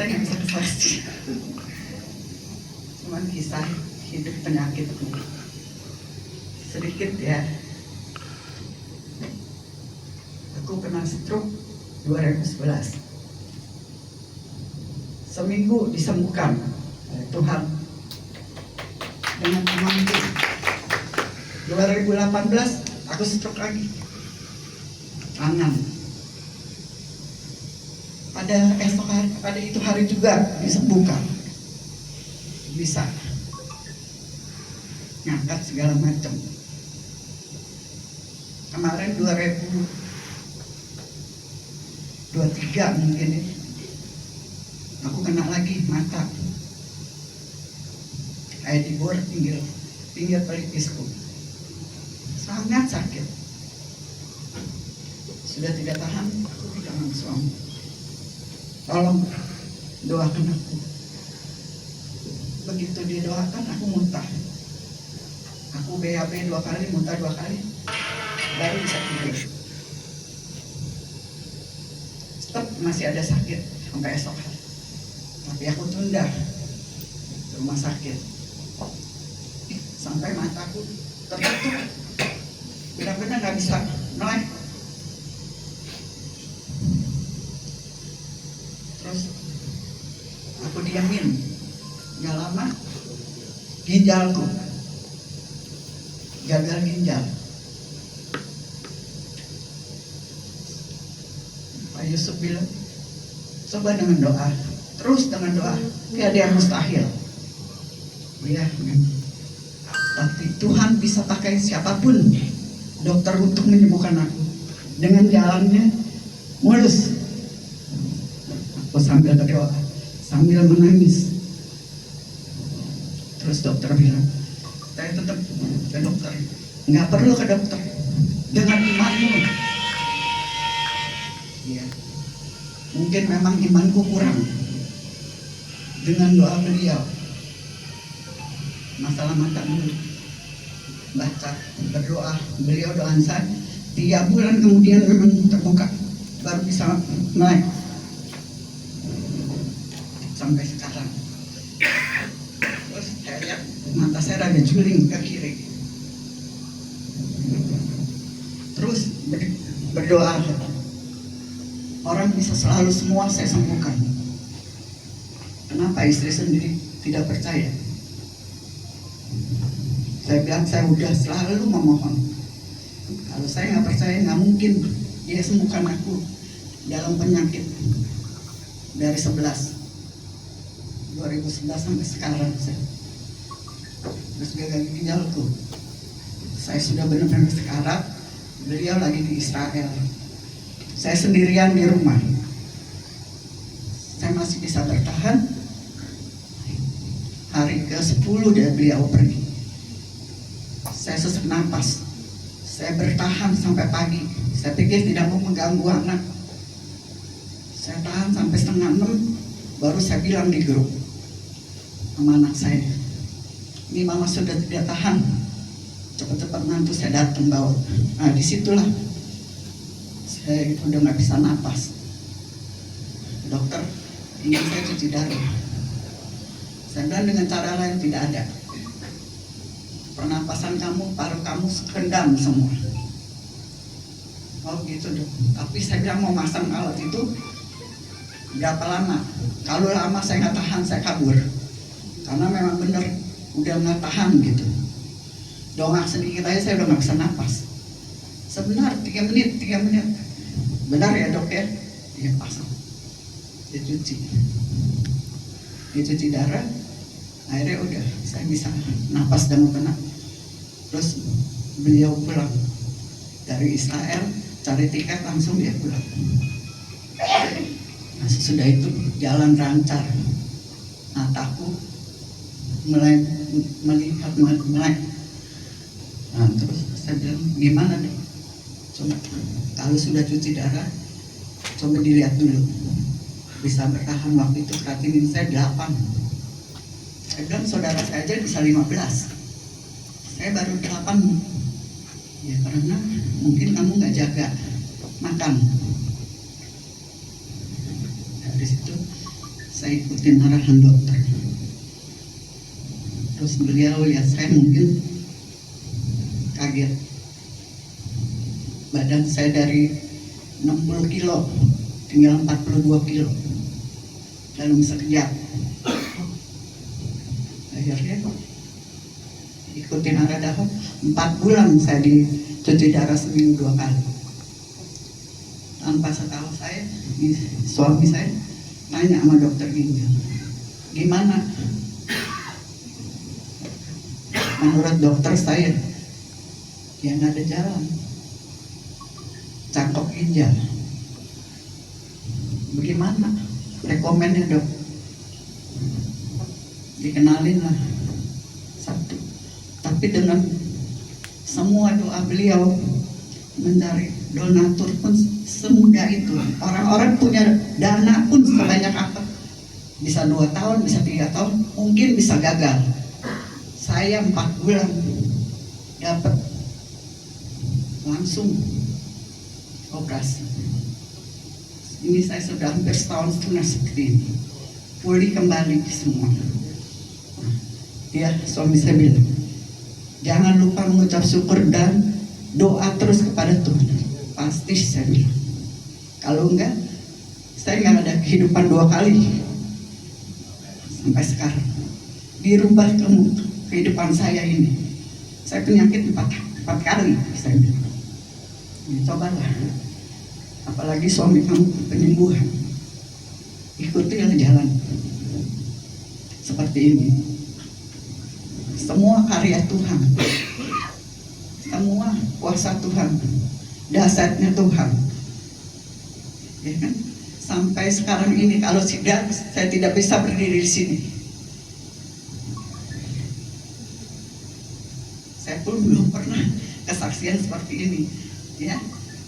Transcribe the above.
saya nggak bisa kesaksi. Cuman kisah hidup penyakitku sedikit ya. Aku kena stroke 2011. Seminggu disembuhkan oleh Tuhan dengan temanku. 2018 aku stroke lagi, tangan. Pada esok hari, pada itu hari juga disembuhkan, bisa ngangkat segala macam. Kemarin 2023 mungkin ya, aku kena lagi mata, kayak dibor pinggir pelipisku, sangat sakit. Sudah tidak tahan, aku bilang suami, tolong doakan aku. Begitu didoakan, aku muntah. Aku BAB 2 kali, muntah 2 kali, baru bisa tidur. Stop, masih ada sakit sampai esok hari. Tapi aku tunda ke rumah sakit sampai mataku tertutup, benar-benar nggak bisa melek. Terus aku diamin, nggak lama ginjalku gagal ginjal. Pak Yusuf bilang, coba dengan doa, terus dengan doa, tidak ada yang mustahil. Ya, tapi Tuhan bisa pakai siapapun dokter untuk menyembuhkan aku dengan jalannya mulus. Aku sambil berdoa, sambil menangis. Terus dokter bilang, saya tetap ke dokter, nggak perlu ke dokter, dengan imanmu. Ya, mungkin memang imanku kurang. Dengan doa beliau, masalah mata mulut, baca, berdoa, beliau doakan saya, 3 bulan kemudian memang terbuka, baru bisa naik sampai sekarang. Terus saya lihat mata saya ada juling ke kiri. Terus berdoa, orang bisa selalu semua saya sembuhkan. Kenapa istri sendiri tidak percaya? Saya bilang saya udah selalu memohon. Kalau saya nggak percaya, nggak mungkin dia sembuhkan aku dalam penyakit dari 2011 sampai sekarang. Terus gagal ginjalku, saya sudah benar-benar sekarat. Beliau lagi di Israel, saya sendirian di rumah. Saya masih bisa bertahan. Hari ke-10 beliau pergi. Saya sesak napas, saya bertahan sampai pagi. Saya pikir tidak mau mengganggu anak. Saya tahan sampai 5:30, baru saya bilang di grup sama anak saya, ini mama sudah tidak tahan, cepat-cepat mantu saya datang bawa. Nah, disitulah saya udah nggak bisa napas. Dokter ingin saya cuci darah. Saya bilang dengan cara lain tidak ada. Pernapasan kamu, paru kamu kendam semua. Oh gitu dok. Tapi saya bilang mau masang alat itu berapa lama? Kalau lama saya nggak tahan, saya kabur. Karena memang benar udah nggak tahan gitu. Dongak sedikit aja saya udah nggak bisa napas. Sebentar 3 menit. Benar ya dok ya? Iya pasang. Dicuci darah. Akhirnya udah saya bisa napas dan tenang. Terus beliau pulang dari Israel, cari tiket langsung dia pulang. Nah, sesudah itu jalan lancar, mataku mulai melihat melek. Nah, terus saya bilang gimana deh, coba kalau sudah cuci darah coba dilihat dulu bisa bertahan. Waktu itu kreatinin saya 8. Saya bilang saudara saya aja bisa 15, saya baru 8. Ya karena mungkin kamu nggak jaga makan. Dari situ Saya ikutin arahan dokter. Terus beliau lihat saya mungkin kaget. Badan saya dari 60 kilo tinggal 42 kilo dalam sekejap. Akhirnya ikutin arahan 4 bulan saya dicuci darah seminggu 2 kali. Tanpa setahu saya, suami saya nanya sama dokter ginjal, gimana? Menurut dokter saya, ya nggak ada jalan, cangkok ginjal. Bagaimana? Rekomennya dok? Dikenalin lah satu. Tapi dengan semua doa beliau, mencari donatur pun semudah itu. Orang-orang punya dana pun sebanyak apa, bisa 2 tahun, bisa 3 tahun, mungkin bisa gagal. Saya 4 bulan dapat langsung operasi. Ini saya sudah hampir setahun setengah seperti ini, pulih kembali semua. Ya, suami saya bilang, jangan lupa mengucap syukur dan doa terus kepada Tuhan. Pasti saya bilang, kalau enggak, saya nggak ada kehidupan 2 kali sampai sekarang. Dirubah kehidupan saya ini. Saya penyakit 4 kali, saya bilang. Ya, cobalah, apalagi suami kamu penyembuhan, ikutilah jalan seperti ini. Semua karya Tuhan, semua kuasa Tuhan, dasarnya Tuhan, ya kan? Sampai sekarang ini kalau tidak, saya tidak bisa berdiri di sini. Saya pun belum pernah kesaksian seperti ini, ya.